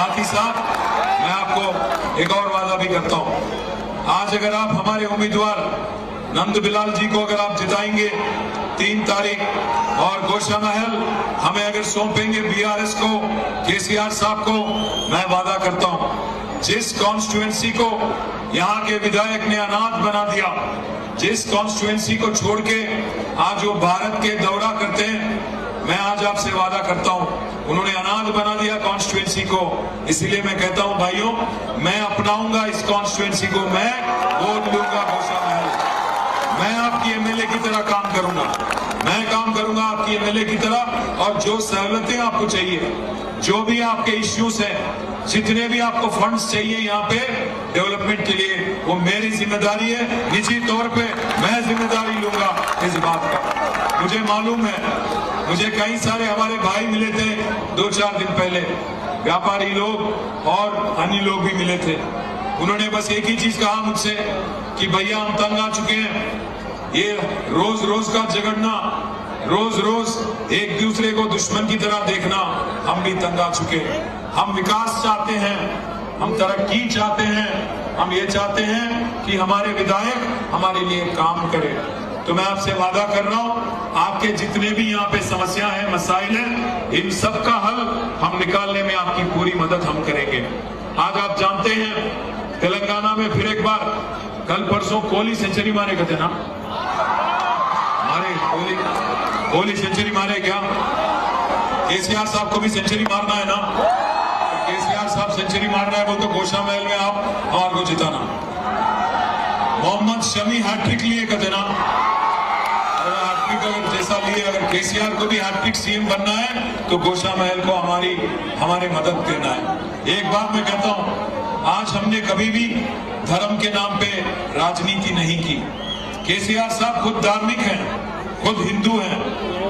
साथ ही साथ मैं आपको एक और वादा भी करता हूं, आज अगर आप हमारे उम्मीदवार नंद बिलाल जी को अगर आप जिताएंगे 3 तारीख और गोशा महल हमें अगर सौंपेंगे बीआरएस को, केसीआर साहब को, मैं वादा करता हूं जिस कॉन्स्टिट्यूएंसी को यहाँ के विधायक ने अनाथ बना दिया, जिस कॉन्स्टिट्यूएंसी को छोड़ के आज वो भारत के दौरा करते हैं, मैं आज आपसे वादा करता हूं उन्होंने अनाथ बना दिया कॉन्स्टिट्यूएंसी को। इसीलिए मैं कहता हूं भाइयों, मैं अपनाऊंगा इस कॉन्स्टिट्यूएंसी को, मैं वोट दूंगा गोशा महल। मैं आपकी एमएलए की तरह काम करूंगा, मैं काम करूंगा आपकी एमएलए की तरह, और जो सहूलतें आपको चाहिए, जो भी आपके इश्यूज हैं, जितने भी आपको फंड्स चाहिए यहाँ पे डेवलपमेंट के लिए, वो मेरी जिम्मेदारी है। निजी तौर पे मैं जिम्मेदारी लूंगा इस बात का। मुझे मालूम है, मुझे कई सारे हमारे भाई मिले थे 2-4 दिन पहले, व्यापारी लोग और अन्य लोग भी मिले थे। उन्होंने बस एक ही चीज कहा मुझसे कि भैया हम तंग आ चुके हैं, ये रोज रोज का झगड़ना, रोज रोज एक दूसरे को दुश्मन की तरह देखना, हम भी तंग आ चुके हैं। हम विकास चाहते हैं, हम तरक्की चाहते हैं, हम ये चाहते हैं कि हमारे विधायक हमारे लिए काम करें। तो मैं आपसे वादा कर रहा हूं, आपके जितने भी यहाँ पे समस्या है, मसाइल है, इन सब का हल हम निकालने में आपकी पूरी मदद हम करेंगे। आज आप जानते हैं तेलंगाना में फिर एक बार, कल परसों कोहली सेंचुरी मारे कहते ना, मारे कोहली सेंचुरी मारे क्या? केसीआर साहब को भी सेंचुरी मारना है ना? केसीआर साहब सेंचुरी मार रहा है, वो तो गोशा महल में आप हमारे को जिताना। मोहम्मद शमी हैट्रिक लिए कहते ना, अगर हैट्रिक अगर जैसा लिए, अगर केसीआर को भी हैट्रिक सीएम बनना है तो गोशा महल को हमारे मदद देना है। एक बात मैं कहता हूं, आज हमने कभी भी धर्म के नाम पे राजनीति नहीं की। केसीआर साहब खुद धार्मिक हैं, खुद हिंदू हैं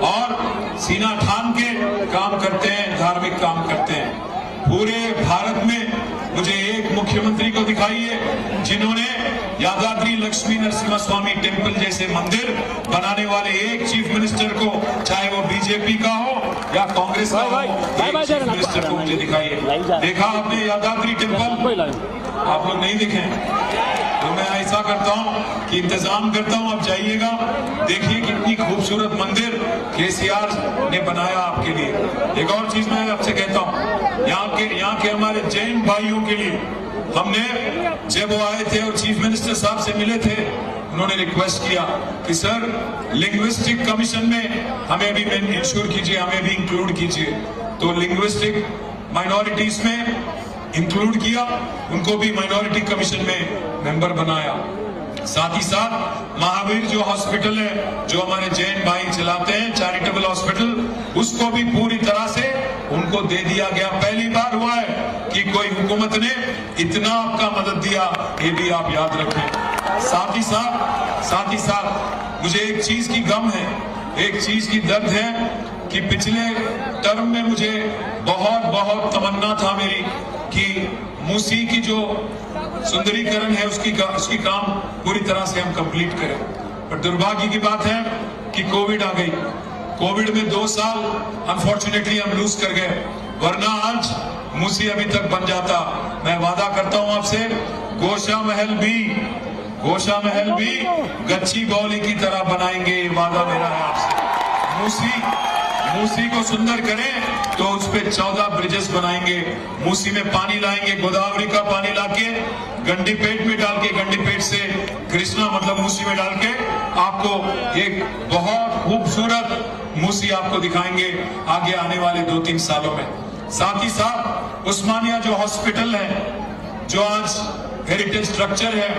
और सीना ठान के काम करते हैं, धार्मिक काम करते हैं। पूरे भारत में मुझे एक मुख्यमंत्री को दिखाइए जिन्होंने यादाद्री लक्ष्मी नरसिम्हा स्वामी टेम्पल जैसे मंदिर बनाने वाले एक चीफ मिनिस्टर को, चाहे वो बीजेपी का हो या कांग्रेस का हो, एक चीफ मिनिस्टर को मुझे दिखाइए। देखा आपने यादाद्री टेम्पल? आप लोग नहीं देखे? तो मैं ऐसा करता हूं कि इंतजाम करता हूं, आप जाइएगा, देखिए कितनी खूबसूरत मंदिर केसीआर ने बनाया आपके लिए। एक और चीज मैं आपसे कहता हूं, यहाँ के हमारे जैन भाइयों के लिए हमने, जब वो आए थे और चीफ मिनिस्टर साहब से मिले थे, उन्होंने रिक्वेस्ट किया कि सर लिंग्विस्टिक कमीशन में हमें भी इंश्योर कीजिए, हमें भी इंक्लूड कीजिए। तो लिंग्विस्टिक माइनॉरिटीज में इंक्लूड किया, उनको भी माइनॉरिटी कमीशन में मेंबर बनाया। साथ ही साथ महावीर जो हॉस्पिटल है, जो हमारे जैन भाई चलाते हैं, चैरिटेबल हॉस्पिटल, उसको भी पूरी तरह से उनको दे दिया गया। पहली बार हुआ है कि कोई हुकूमत ने इतना आपका मदद दिया, ये भी आप याद रखें। साथ ही साथ मुझे एक चीज की गम है, एक चीज की दर्द है कि पिछले टर्म में मुझे बहुत तमन्ना था मेरी कि मूसी की जो सुंदरीकरण है उसकी काम पूरी तरह से हम कंप्लीट करें। पर दुर्भाग्य की बात है कि कोविड आ गई। कोविड में 2 साल अनफॉर्चुनेटली हम लूज कर गए, वरना आज मूसी अभी तक बन जाता। मैं वादा करता हूं आपसे, गोशा महल भी गच्ची बौली की तरह बनाएंगे, ये वादा मेरा है आपसे। मूसी को सुंदर करें तो उस पे 14 ब्रिजेस बनाएंगे, मूसी में पानी लाएंगे, गोदावरी का पानी लाके गंडीपेट में डाल के, गंडीपेट से कृष्णा मतलब मूसी में डाल के आपको एक बहुत खूबसूरत मूसी आपको दिखाएंगे आगे आने वाले 2-3 सालों में। साथ ही साथ उस्मानिया जो हॉस्पिटल है, जो आज हेरिटेज स्ट्रक्चर है,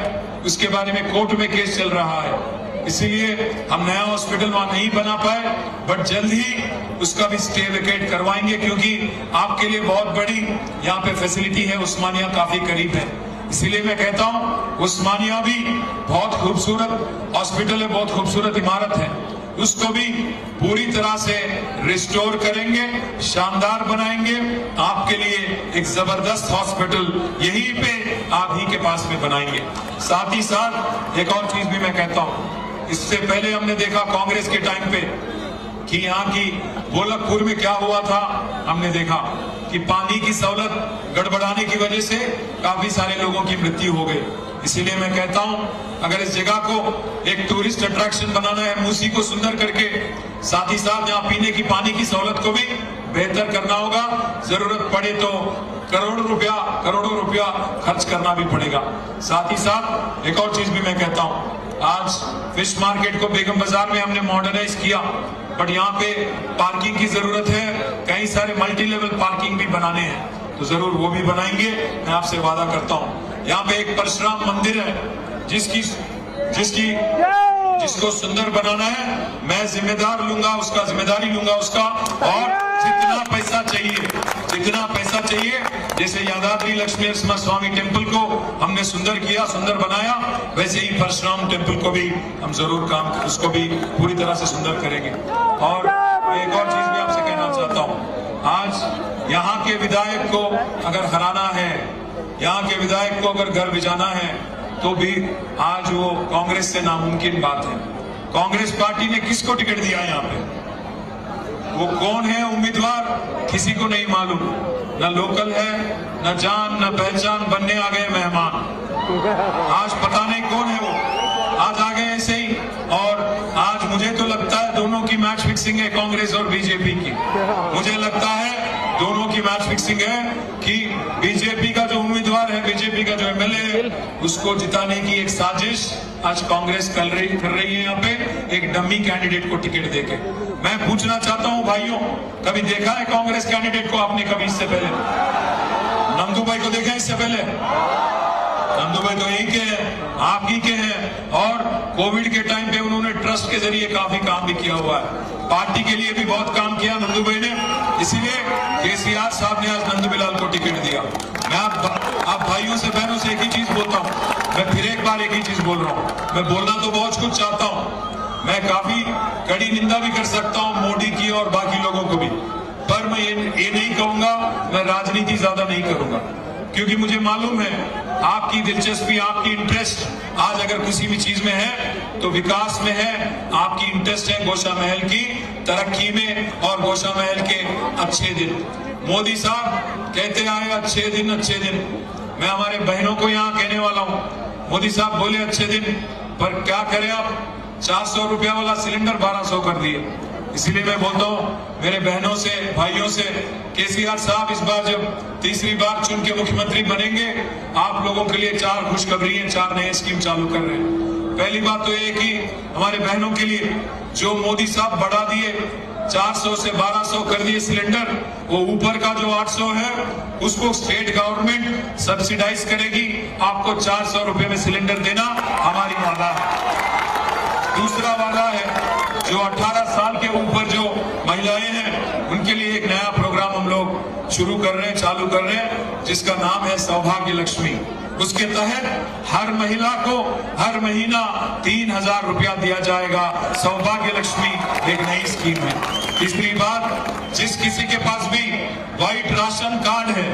उसके बारे में कोर्ट में केस चल रहा है, इसीलिए हम नया हॉस्पिटल वहां नहीं बना पाए, बट जल्द ही उसका भी स्टे वेकेट करवाएंगे, क्योंकि आपके लिए बहुत बड़ी यहाँ पे फैसिलिटी है, उस्मानिया काफी करीब है। इसीलिए मैं कहता हूँ उस्मानिया भी बहुत खूबसूरत हॉस्पिटल है, बहुत खूबसूरत इमारत है, उसको भी पूरी तरह से रिस्टोर करेंगे, शानदार बनाएंगे, आपके लिए एक जबरदस्त हॉस्पिटल यहीं पे आप ही के पास में बनाएंगे। साथ ही साथ एक और चीज भी मैं कहता हूँ, इससे पहले हमने देखा कांग्रेस के टाइम पे कि यहाँ की गोलकपुर में क्या हुआ था। हमने देखा कि पानी की सहूलत गड़बड़ाने की वजह से काफी सारे लोगों की मृत्यु हो गई। इसीलिए मैं कहता हूं, अगर इस जगह को एक टूरिस्ट अट्रैक्शन बनाना है, मूसी को सुंदर करके, साथ ही साथ यहाँ पीने की पानी की सहूलत को भी बेहतर करना होगा। जरूरत पड़े तो करोड़ों रुपया खर्च करना भी पड़ेगा। साथ ही साथ एक और चीज भी मैं कहता हूं, आज फिश मार्केट को बेगम बाजार में हमने मॉडर्नाइज किया, बट यहाँ पे पार्किंग की जरूरत है। कई सारे मल्टी लेवल पार्किंग भी बनाने हैं, तो जरूर वो भी बनाएंगे, मैं आपसे वादा करता हूँ। यहाँ पे एक परशुराम मंदिर है जिसको सुंदर बनाना है। मैं जिम्मेदारी लूंगा उसका, और जितना पैसा चाहिए, जैसे यादाद्री लक्ष्मी नरसिम्हा स्वामी टेम्पल को हमने सुंदर बनाया, वैसे ही परशुराम टेम्पल को भी हम जरूर उसको भी पूरी तरह से सुंदर करेंगे। और एक और चीज भी आपसे कहना चाहता हूँ, आज यहाँ के विधायक को अगर हराना है, यहाँ के विधायक को अगर घर भिजाना है, तो भी आज वो कांग्रेस से नामुमकिन बात है। कांग्रेस पार्टी ने किसको टिकट दिया यहाँ पे, वो कौन है उम्मीदवार, किसी को नहीं मालूम। न लोकल है, न जान न पहचान, बनने आ गए मेहमान। आज पता नहीं कौन है वो, आज आ गए ऐसे ही। और आज मुझे तो लगता है दोनों की मैच फिक्सिंग है, कांग्रेस और बीजेपी की। मुझे लगता है दोनों की मैच फिक्सिंग है कि बीजेपी का जो उम्मीदवार है, बीजेपी का जो एमएलए है, उसको जिताने की एक साजिश आज कांग्रेस कर रही है यहाँ पे, एक डमी कैंडिडेट को टिकट देके। मैं पूछना चाहता हूँ भाइयों, कभी देखा है कांग्रेस कैंडिडेट को आपने कभी इससे पहले? नंदू भाई को देखा है इससे पहले? नंदू भाई तो यही के हैं, आप ही के हैं, और कोविड के टाइम पे उन्होंने ट्रस्ट के जरिए काफी काम भी किया हुआ है, पार्टी के लिए भी बहुत काम किया नंदू भाई ने। इसीलिए केसीआर साहब ने आज नंदू बिलाल को टिकट दिया। मैं आप भाइयों से बहनों से एक ही चीज बोलता हूँ, मैं फिर एक बार एक ही चीज बोल रहा हूँ, मैं बोलना तो बहुत कुछ चाहता हूँ, मैं काफी कड़ी निंदा भी कर सकता हूँ मोदी की और बाकी लोगों को भी, पर मैं ये नहीं कहूंगा, मैं राजनीति ज्यादा नहीं करूंगा, क्योंकि मुझे मालूम है आपकी दिलचस्पी, आपकी इंटरेस्ट आज अगर किसी भी चीज में है तो विकास में है। आपकी इंटरेस्ट है गौशा महल की तरक्की में और गौशा महल के अच्छे दिन। मोदी साहब कहते आए अच्छे दिन। मैं हमारे बहनों को यहाँ कहने वाला हूँ, मोदी साहब बोले अच्छे दिन, पर क्या करें आप, 400 रुपया वाला सिलेंडर 1200 कर दिए। इसीलिए मैं बोलता हूँ मेरे बहनों से, भाइयों से, केसीआर साहब इस बार जब तीसरी बार चुन के मुख्यमंत्री बनेंगे, आप लोगों के लिए 4 खुशखबरी है, 4 नए स्कीम चालू कर रहे हैं। पहली बात तो ये कि हमारे बहनों के लिए जो मोदी साहब बढ़ा दिए, 400 से 1200 कर दिए सिलेंडर, वो ऊपर का जो 800 है उसको स्टेट गवर्नमेंट सब्सिडाइज करेगी, आपको 400 रुपए में सिलेंडर देना हमारी वादा है। दूसरा वादा है जो 18 साल के ऊपर जो महिलाएं हैं उनके लिए एक नया प्रोग्राम हम लोग शुरू कर रहे हैं, चालू कर रहे हैं, जिसका नाम है सौभाग्य लक्ष्मी। उसके तहत हर महिला को हर महीना 3000 रुपया दिया जाएगा। सौभाग्य लक्ष्मी एक नई स्कीम है। तीसरी बात, जिस किसी के पास भी व्हाइट राशन कार्ड है,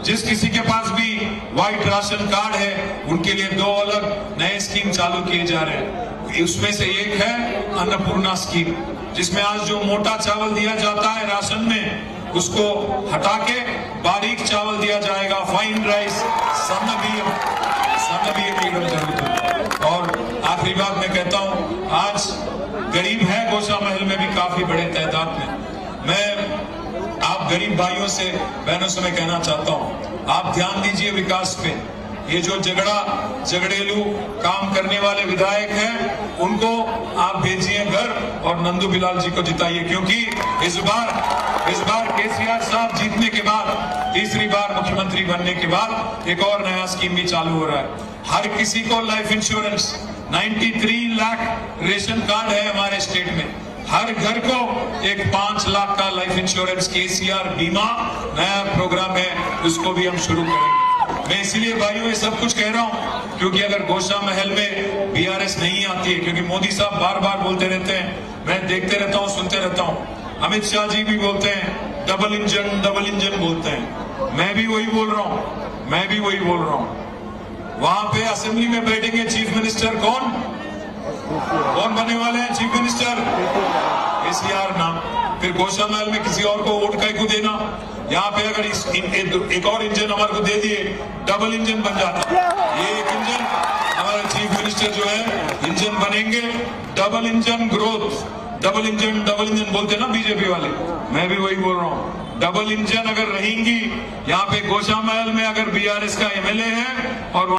जिस किसी के पास भी व्हाइट राशन कार्ड है, उनके लिए 2 अलग नए स्कीम चालू किए जा रहे हैं। उसमें से एक है अन्नपूर्णा स्कीम, जिसमें आज जो मोटा चावल दिया जाता है राशन में, उसको हटा के बारीक चावल दिया जाएगा, फाइन राइस, सन्न भी। और आखिरी बात मैं कहता हूँ, आज गरीब है गौशा महल में भी काफी बड़े तादाद में। मैं आप गरीब भाइयों से, बहनों से मैं कहना चाहता हूँ, आप ध्यान दीजिए विकास पे। ये जो झगड़ेलू काम करने वाले विधायक हैं, उनको आप भेजिए घर और नंदू बिलाल जी को जिताइए, क्योंकि इस बार केसीआर साहब जीतने के बाद, तीसरी बार मुख्यमंत्री बनने के बाद एक और नया स्कीम भी चालू हो रहा है। हर किसी को life insurance, 93 lakh ration card है हमारे स्टेट में, हर घर को एक 5 लाख का लाइफ इंश्योरेंस केसीआर बीमा नया प्रोग्राम है, उसको भी हम शुरू करेंगे। मैं इसीलिए भाइयों ये सब कुछ कह रहा हूं क्योंकि अगर गौशा महल में बीआरएस नहीं आती है, क्योंकि मोदी साहब बार बार बोलते रहते हैं, मैं देखते रहता हूं, सुनते रहता हूं, अमित शाह जी भी बोलते हैं डबल इंजन बोलते हैं, मैं भी वही बोल रहा हूं। वहां पे असेंबली में बैठेंगे चीफ मिनिस्टर, कौन बनने वाले हैं चीफ मिनिस्टर? केसीआर नाम। फिर गौशा महल में किसी और को वोट काहे को देना? यहाँ पे अगर एक और इंजन हमारे को दे दिए, डबल इंजन बन जाता। ये एक इंजन हमारा चीफ मिनिस्टर जो है इंजन बनेंगे, double engine growth. Double engine बोलते हैं ना बीजेपी वाले, मैं भी वही बोल रहा हूँ। डबल इंजन अगर रहेंगी यहाँ पे गोशामहल में, अगर बीआरएस का एमएलए है और